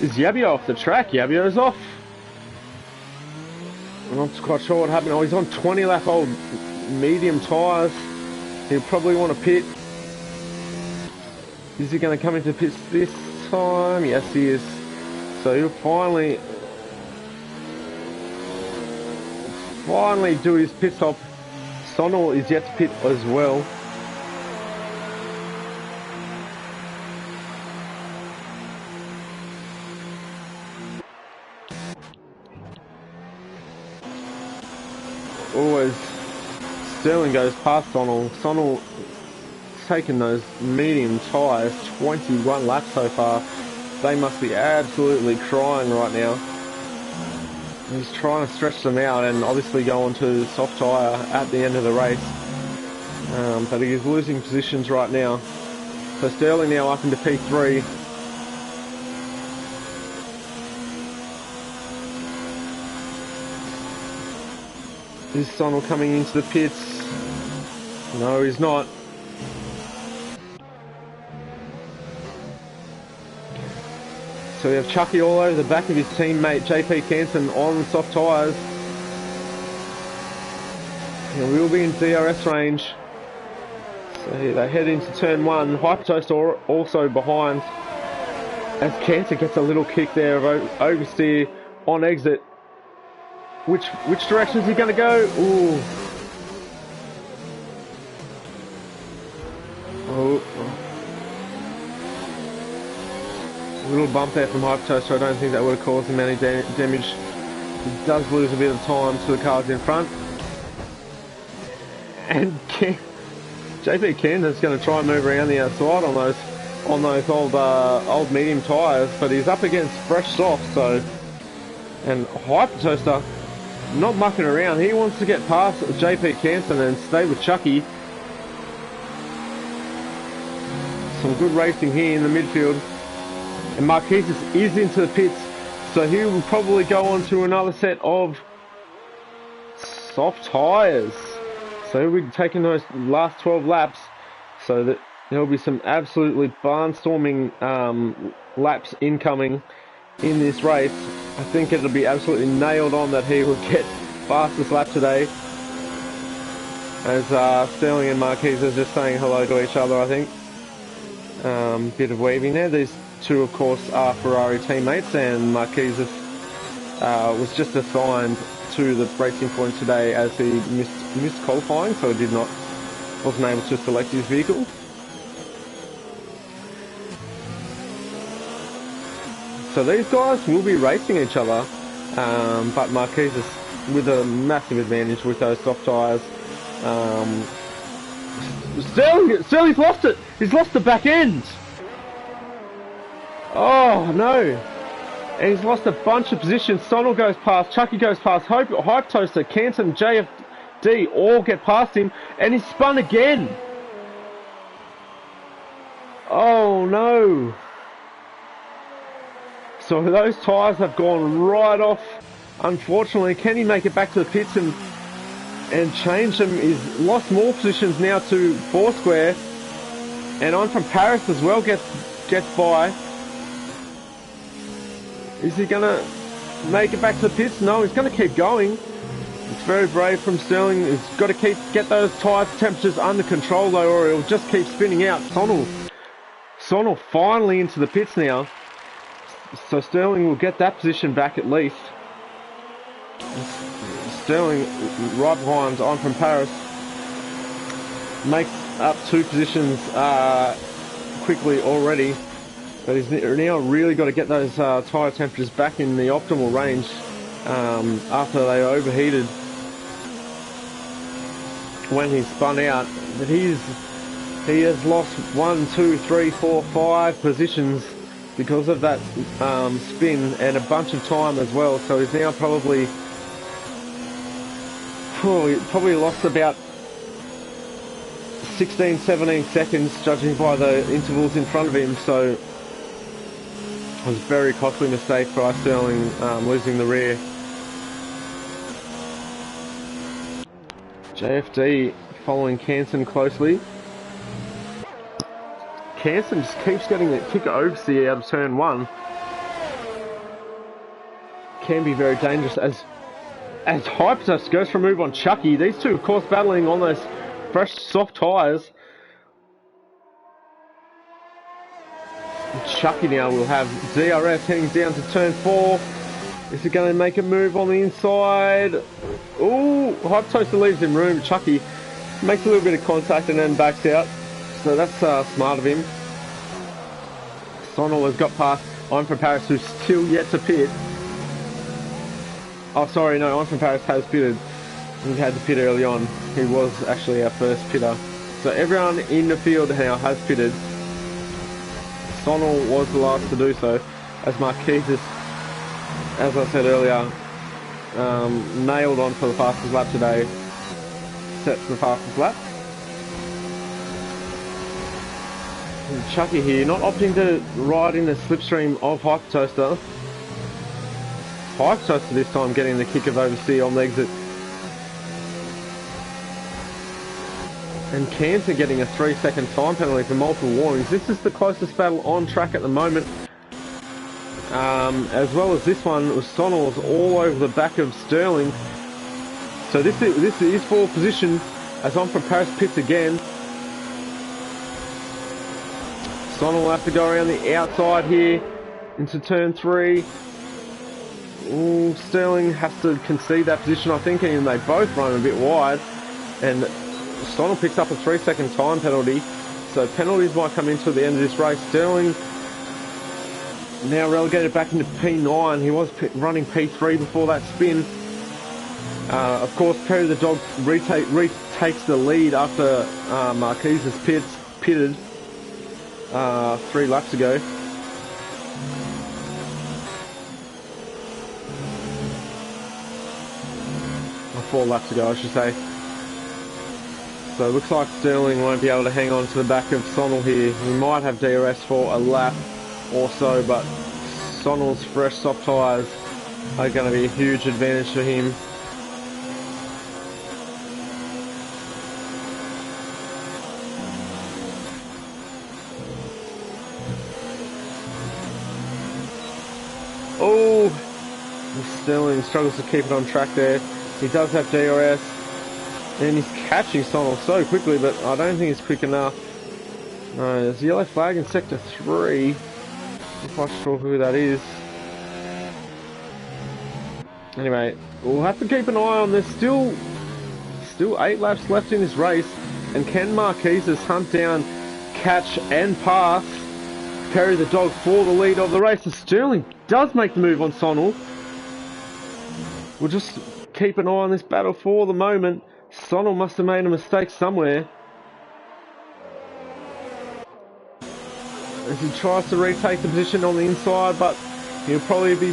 Is Yabio off the track? Yabio's off. I'm not quite sure what happened. Oh, he's on 20 lap old medium tyres. He'll probably want to pit. Is he going to come into pits this time? Yes, he is. So he'll finally do his pit stop. Sonal is yet to pit as well. Always Sterling goes past Sonal. Sonal taken those medium tyres, 21 laps so far. They must be absolutely crying right now. He's trying to stretch them out and obviously go onto the soft tyre at the end of the race. But he is losing positions right now. So Sterling now up into P3. Is Sonal coming into the pits? No, he's not. So we have Chucky all over the back of his teammate JP Canton on soft tyres. And we'll be in DRS range. So they head into turn 1. Hypertoast also behind. As Cancer gets a little kick there of oversteer on exit. Which direction is he going to go? Ooh. Oh. A little bump there from Hypertoast, so I don't think that would have caused him any damage. He does lose a bit of time to the cars in front. And JP Camden's going to try and move around the outside on those old medium tyres, but he's up against fresh soft, so. And Hypertoaster not mucking around. He wants to get past JP Canton and stay with Chucky. Some good racing here in the midfield. And Marquesas is into the pits, so he will probably go on to another set of soft tyres. So he'll be taking those last 12 laps, so that there'll be some absolutely barnstorming laps incoming in this race. I think it'll be absolutely nailed on that he will get fastest lap today. As Sterling and Marquez are just saying hello to each other, I think. Bit of waving there. These two, of course, are Ferrari teammates, and Marquez was just assigned to the racing point today as he missed qualifying, so he wasn't able to select his vehicle. So these guys will be racing each other, but Marquez is with a massive advantage with those soft tyres. Sterling's lost it! He's lost the back end! Oh no! And he's lost a bunch of positions. Sonal goes past, Chucky goes past, Hype Toaster, Canton, JFD all get past him, and he's spun again! Oh no! So those tyres have gone right off. Unfortunately, can he make it back to the pits and change them? He's lost more positions now to Foursquare, and I'm from Paris as well gets by. Is he gonna make it back to the pits? No, he's gonna keep going. It's very brave from Sterling. He's got to get those tyre temperatures under control though, or it'll just keep spinning out. Sonal finally into the pits now. So Sterling will get that position back at least. Sterling right behind I'm from Paris. Makes up 2 positions quickly already. But he's now really got to get those tyre temperatures back in the optimal range after they overheated when he spun out. But he has lost 1, 2, 3, 4, 5 positions because of that spin and a bunch of time as well. So he's now probably lost about 16, 17 seconds judging by the intervals in front of him. So it was a very costly mistake for Sterling losing the rear. JFD following Canson closely. Canson just keeps getting that kick oversteer out of turn 1. Can be very dangerous as Hypertust goes for a move on Chucky. These two, of course, battling on those fresh, soft tyres. Chucky now will have DRS heading down to turn 4. Is he going to make a move on the inside? Ooh, Hypertoaster leaves him room. Chucky makes a little bit of contact and then backs out. So that's smart of him. Sonal has got past I'm from Paris, who's still yet to pit. Oh, sorry, no, I'm from Paris has pitted. He had to pit early on. He was actually our first pitter. So everyone in the field now has pitted. Sonal was the last to do so, as Marquez, as I said earlier, nailed on for the fastest lap today. Set for the fastest lap. And Chucky here, not opting to ride in the slipstream of Hypertoaster. Hypertoaster this time getting the kick of oversteer on the exit. And Cancer getting a 3-second time penalty for multiple warnings. This is the closest battle on track at the moment. As well as this one, Sonal's all over the back of Sterling. So this is for position as I'm from Paris pits again. Sonal will have to go around the outside here into turn 3. Ooh, Sterling has to concede that position, I think, and they both run a bit wide. And Sonal picks up a 3-second time penalty. So penalties might come into the end of this race. Sterling now relegated back into P9. He was running P3 before that spin. Of course, Perry the Dog retakes the lead after Marquez is pitted 3 laps ago. Or 4 laps ago, I should say. So it looks like Sterling won't be able to hang on to the back of Sonal here. He might have DRS for a lap or so, but Sonal's fresh soft tyres are going to be a huge advantage for him. Oh, Sterling struggles to keep it on track there. He does have DRS, and he's catching Sonal so quickly, but I don't think he's quick enough. No, there's a yellow flag in sector 3. I'm not sure who that is. Anyway, we'll have to keep an eye on this. Still 8 laps left in this race, and can Marquez hunt down, catch, and pass Perry the Dog for the lead of the race? And Sterling does make the move on Sonal. We'll just keep an eye on this battle for the moment. Sonal must have made a mistake somewhere as he tries to retake the position on the inside, but he'll probably be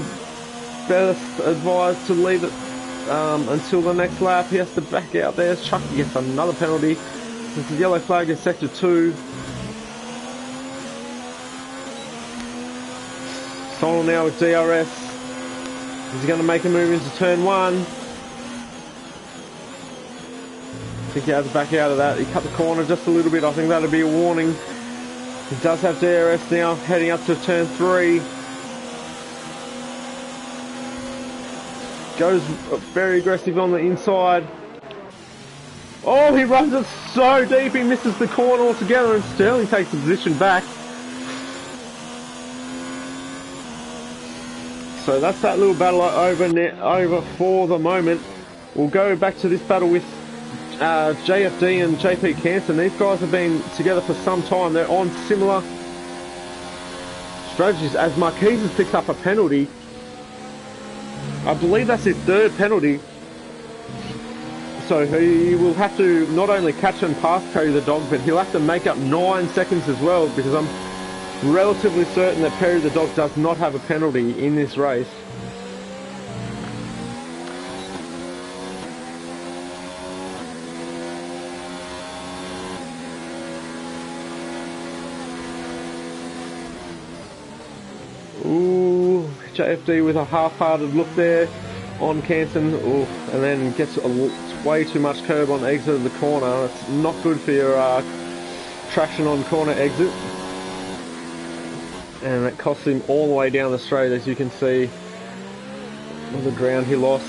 better advised to leave it until the next lap. He has to back out there. Chucky gets another penalty. There's a yellow flag in sector 2. Sonal now with DRS. Is he going to make a move into turn 1? I think he has to back out of that. He cut the corner just a little bit. I think that'll be a warning. He does have DRS now, heading up to turn 3. Goes very aggressive on the inside. Oh, he runs it so deep, he misses the corner altogether, and Sterling takes the position back. So that's that little battle over for the moment. We'll go back to this battle with JFD and JP Canson. These guys have been together for some time. They're on similar strategies as Marquez has picked up a penalty. I believe that's his 3rd penalty. So he will have to not only catch and pass Perry the Dog, but he'll have to make up 9 seconds as well, because I'm relatively certain that Perry the Dog does not have a penalty in this race. Ooh, JFD with a half-hearted look there on Canson. Ooh, and then gets way too much curb on the exit of the corner. It's not good for your traction on corner exit. And it cost him all the way down the straight, as you can see. On the ground he lost.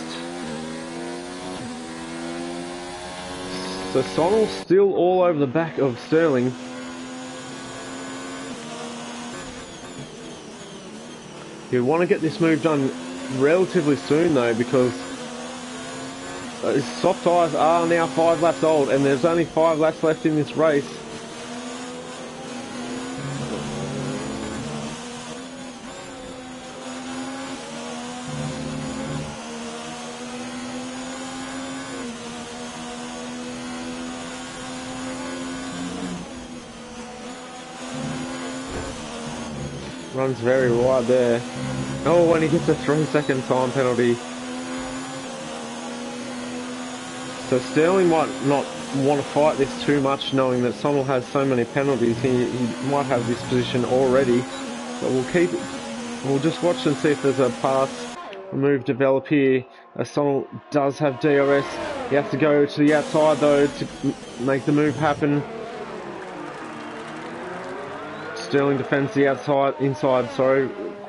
So Sonal's still all over the back of Sterling. You want to get this move done relatively soon though, because his soft tyres are now 5 laps old, and there's only 5 laps left in this race. Runs very wide there. Oh, when he gets a 3-second time penalty. So Sterling might not want to fight this too much, knowing that Sonal has so many penalties. He might have this position already. But we'll just watch and see if there's a pass move develop here. Sonal does have DRS. He has to go to the outside though to make the move happen. Sterling defends the inside,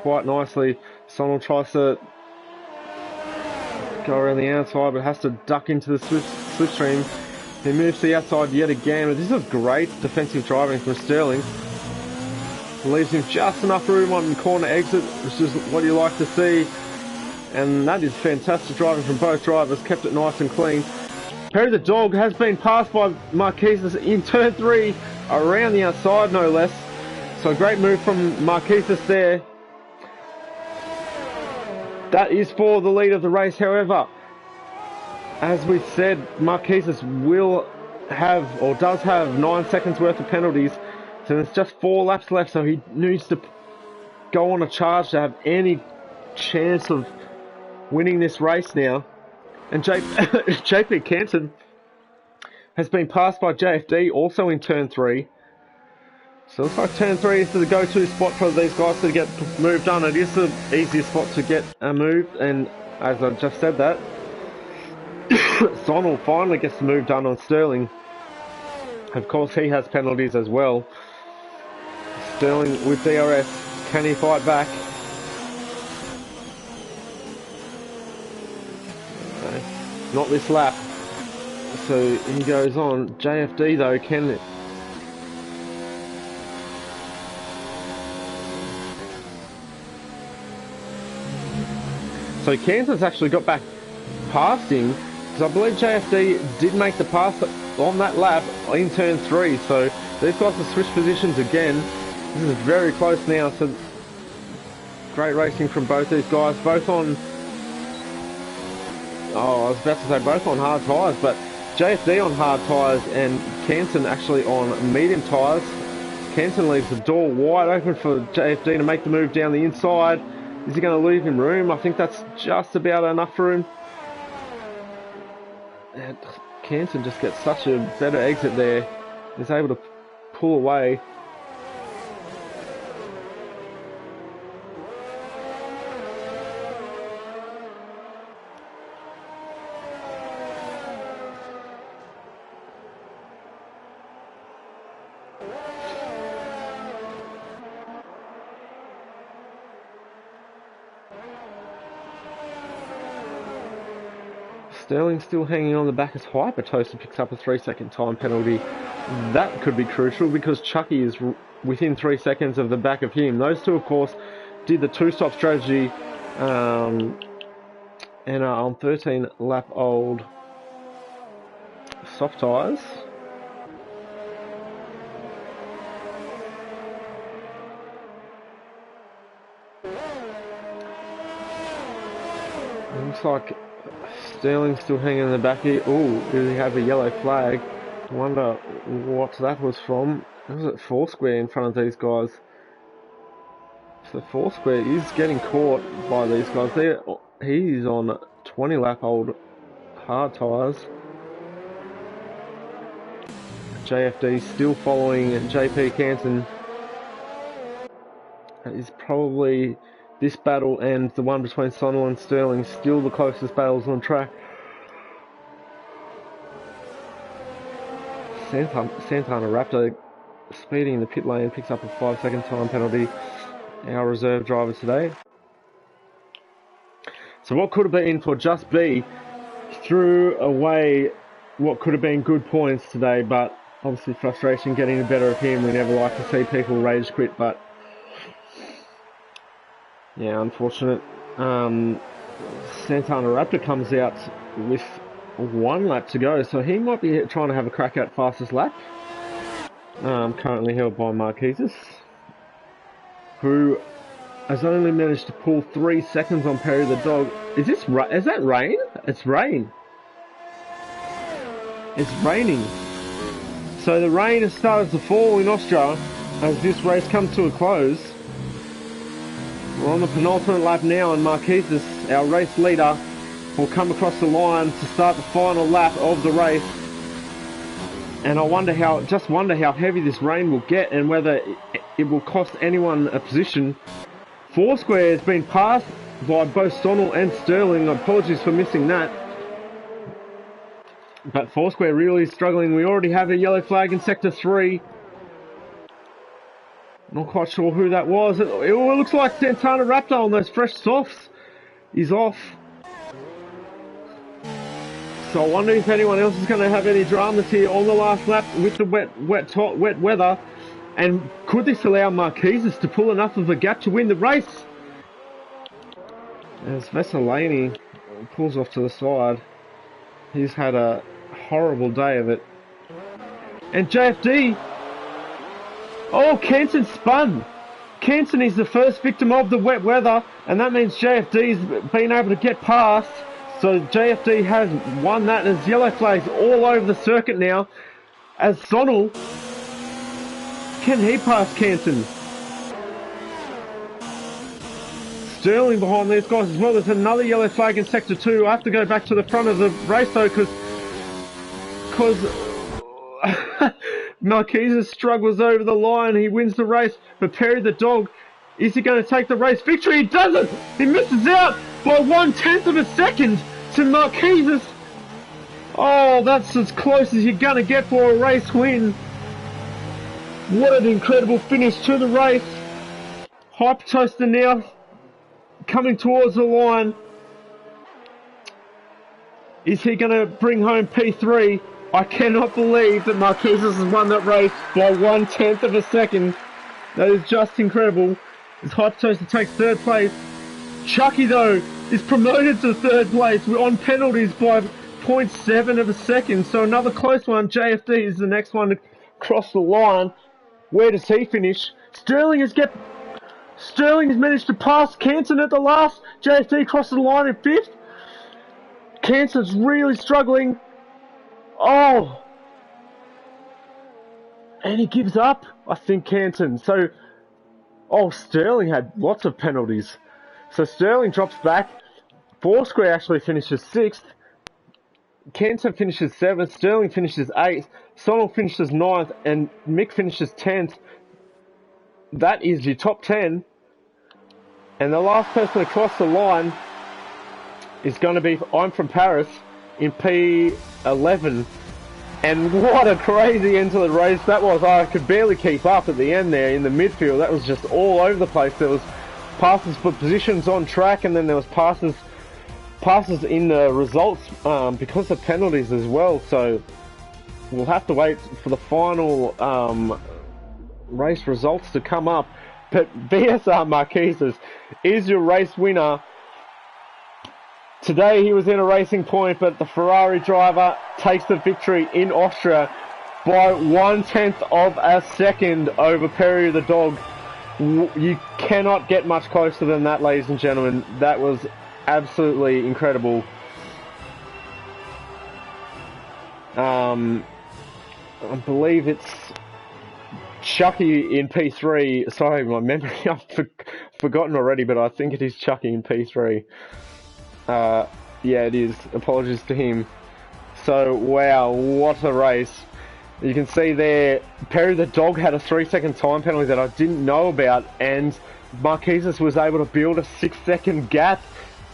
quite nicely. Sonal tries to go around the outside, but has to duck into the slipstream. He moves to the outside yet again, but this is great defensive driving from Sterling. Leaves him just enough room on corner exit, which is what you like to see. And that is fantastic driving from both drivers, kept it nice and clean. Perry the Dog has been passed by Marquesas in turn 3, around the outside no less. So great move from Marquesas there. That is for the lead of the race. However, as we said, Marquesas will have, or does have, 9 seconds worth of penalties. So there's just 4 laps left, so he needs to go on a charge to have any chance of winning this race now. And JP Canton has been passed by JFD, also in turn 3. So it looks like turn 3 is the go-to spot for these guys to get moved on. It is the easiest spot to get a move, and as I just said that, Sonal finally gets the move done on Sterling. Of course, he has penalties as well. Sterling with DRS, can he fight back? Not this lap. So he goes on. JFD though, can... So Kansas actually got back past him, because I believe JFD did make the pass on that lap in turn 3. So these guys have switched positions again. This is very close now. So great racing from both these guys, both on... Oh, I was about to say both on hard tyres, but JFD on hard tyres and Canton actually on medium tyres. Canton leaves the door wide open for JFD to make the move down the inside. Is he going to leave him room? I think that's just about enough room. And Canton just gets such a better exit there. He's able to pull away. Sterling still hanging on the back as Hypertoaster picks up a 3-second time penalty. That could be crucial because Chucky is within 3 seconds of the back of him. Those two, of course, did the 2-stop strategy and are on 13-lap-old soft tyres. Looks like Sterling's still hanging in the back here. Oh, do he have a yellow flag? I wonder what that was from. Was it Foursquare in front of these guys? So Foursquare is getting caught by these guys. He's on 20-lap-old hard tyres. JFD still following JP Canton. Is probably... This battle and the one between Sonal and Sterling still the closest battles on track. Santana Raptor speeding in the pit lane picks up a 5-second time penalty. Our reserve driver today. So what could have been for Just B threw away what could have been good points today, but obviously frustration getting the better of him. We never like to see people rage quit, but yeah, unfortunate. Santana Raptor comes out with 1 lap to go, so he might be trying to have a crack at fastest lap. Currently held by Marquesas, who has only managed to pull 3 seconds on Perry the Dog. Is that rain? It's rain. It's raining. So the rain has started to fall in Austria as this race comes to a close. We're on the penultimate lap now, and Marquesas, our race leader, will come across the line to start the final lap of the race. And I just wonder how heavy this rain will get and whether it will cost anyone a position. Foursquare has been passed by both Sonal and Sterling. Apologies for missing that. But Foursquare really struggling. We already have a yellow flag in Sector 3. Not quite sure who that was. It looks like Santana Raptor on those fresh softs is off. So I wonder if anyone else is going to have any dramas here on the last lap with the wet weather. And could this allow Marquez to pull enough of a gap to win the race? As Vesselini pulls off to the side, he's had a horrible day of it. And JFD, oh, Kenton spun. Kenton is the first victim of the wet weather, and that means JFD's been able to get past. So JFD has won that. There's yellow flags all over the circuit now. As Sonal, can he pass Kenton? Sterling behind these guys as well. There's another yellow flag in Sector 2. I have to go back to the front of the race though, because Marquez's struggles over the line. He wins the race, but Perry the dog, is he going to take the race victory? He doesn't! He misses out by 1/10 of a second to Marquez's. Oh, that's as close as you're going to get for a race win. What an incredible finish to the race. Hyper Toaster now coming towards the line. Is he going to bring home P3? I cannot believe that Marquez has won that race by 1/10 of a second. That is just incredible. As Hyper Toaster takes third place. Chucky, though, is promoted to third place on penalties by 0.7 of a second. So another close one. JFD is the next one to cross the line. Where does he finish? Sterling has managed to pass Canton at the last. JFD crosses the line in fifth. Canton's really struggling. Oh! And he gives up, I think, Canton. So, oh, Sterling had lots of penalties. So Sterling drops back. Foursquare actually finishes 6th. Canton finishes 7th. Sterling finishes 8th. Sonal finishes 9th. And Mick finishes 10th. That is your top 10. And the last person to cross the line is going to be I'm From Paris in P11. And what a crazy end to the race that was. I could barely keep up at the end there in the midfield. That was just all over the place. There was passes for positions on track, and then there was passes in the results because of penalties as well. So we'll have to wait for the final race results to come up. But BSR Marquez is your race winner. Today he was in a Racing Point, but the Ferrari driver takes the victory in Austria by 1/10 of a second over Perry the dog. You cannot get much closer than that, ladies and gentlemen. That was absolutely incredible. I believe it's Chucky in P3. Sorry, my memory, I've forgotten already, but I think it is Chucky in P3. Yeah, it is. Apologies to him. So, wow, what a race. You can see there, Perry the dog had a 3-second time penalty that I didn't know about, and Marquez was able to build a 6-second gap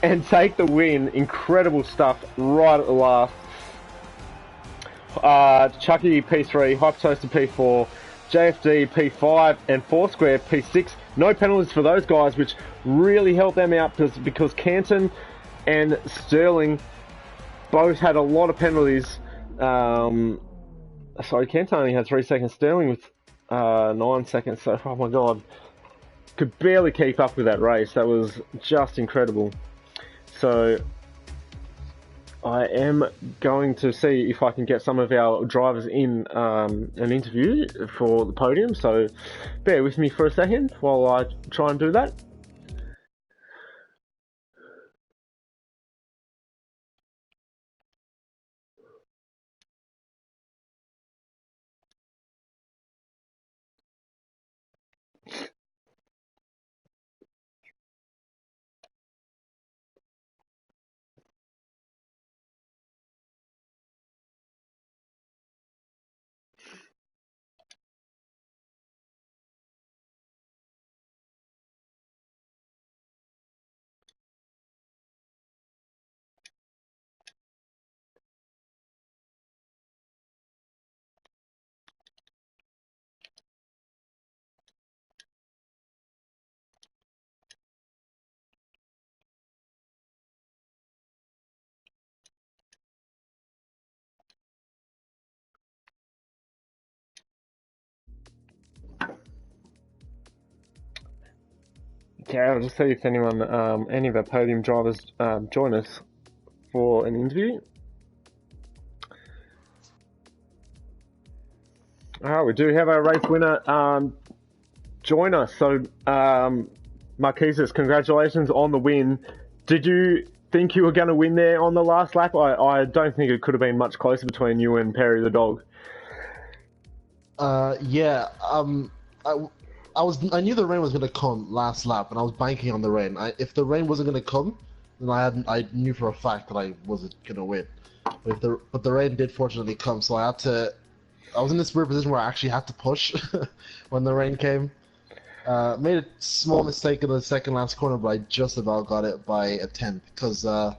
and take the win. Incredible stuff right at the last. Chucky P3, Hyper Toaster P4, JFD P5, and Foursquare P6. No penalties for those guys, which really helped them out because Canton and Sterling both had a lot of penalties. Sorry, Canton only had 3 seconds. Sterling with 9 seconds. So, oh my god, could barely keep up with that race. That was just incredible. So, I am going to see if I can get some of our drivers in an interview for the podium. So, bear with me for a second while I try and do that. Yeah, I'll just see if anyone, any of our podium drivers join us for an interview. We do have our race winner join us. So, Marquesas, congratulations on the win. Did you think you were going to win there on the last lap? I don't think it could have been much closer between you and Perry the dog. Yeah. I knew the rain was gonna come last lap, and I was banking on the rain. If the rain wasn't gonna come, then I knew for a fact that I wasn't gonna win. But the rain did fortunately come, so I was in this weird position where I actually had to push when the rain came. Made a small mistake in the second last corner, but I just about got it by a tenth because the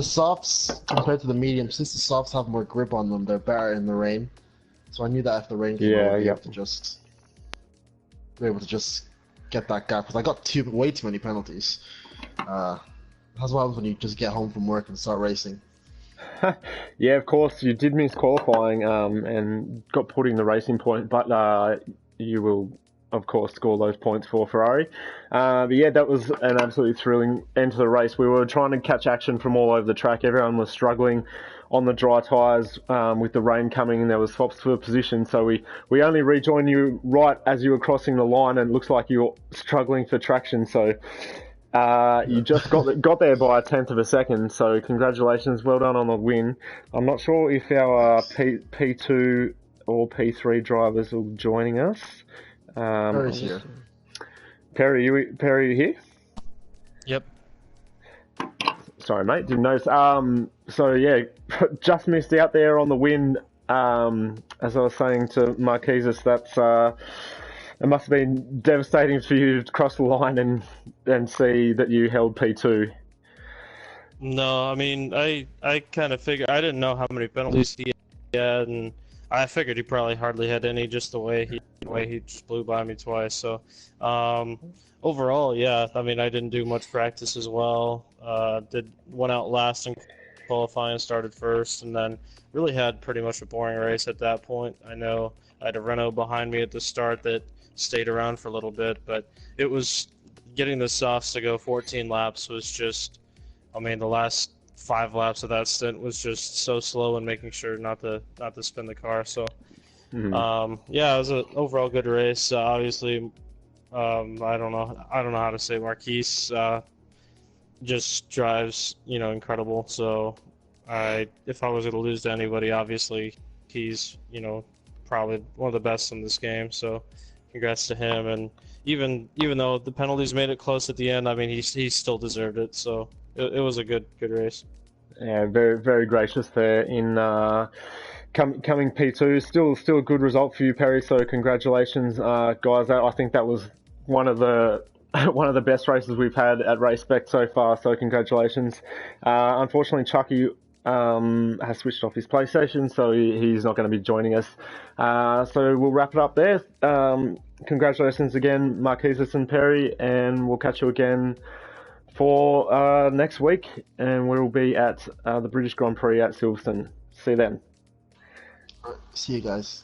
softs compared to the mediums, since the softs have more grip on them, they're better in the rain. So I knew that if the rain came, I would be able to just get that gap because I got way too many penalties. That's what happens when you just get home from work and start racing. Yeah, of course, you did miss qualifying and got put in the racing point, but you will, of course, score those points for Ferrari. But yeah, that was an absolutely thrilling end to the race. We were trying to catch action from all over the track. Everyone was struggling on the dry tyres with the rain coming, and there was swaps for position. So we only rejoined you right as you were crossing the line, and it looks like you were struggling for traction. So you just got there by a tenth of a second. So congratulations, well done on the win. I'm not sure if our P2 or P3 drivers will be joining us. Perry's here. Perry, you here? Yep. Sorry, mate, didn't notice. So yeah, just missed out there on the win. As I was saying to Marquesas, it must have been devastating for you to cross the line and see that you held P2. No, I mean, I kind of figured, I didn't know how many penalties he had, and I figured he probably hardly had any, just the way he just blew by me twice. So, overall, yeah, I mean, I didn't do much practice as well. Went out last in qualifying, started first, and then really had pretty much a boring race at that point. I know I had a Renault behind me at the start that stayed around for a little bit, but it was getting the softs to go 14 laps was just, I mean, the last 5 laps of that stint was just so slow and making sure not to spin the car. So, yeah, it was an overall good race. Obviously, I don't know how to say Marquise just drives, incredible. So, if I was going to lose to anybody, obviously he's, probably one of the best in this game. So, congrats to him. And even though the penalties made it close at the end, I mean, he still deserved it. So, it was a good race. Yeah, very very gracious there in coming P2. Still a good result for you, Perry. So congratulations, guys. I think that was one of the best races we've had at Race Spec so far. So congratulations. Unfortunately, Chucky has switched off his PlayStation, so he's not going to be joining us. So we'll wrap it up there. Congratulations again, Marquesas and Perry, and we'll catch you again for next week, and we'll be at the British Grand Prix at Silverstone. See you then. See you guys.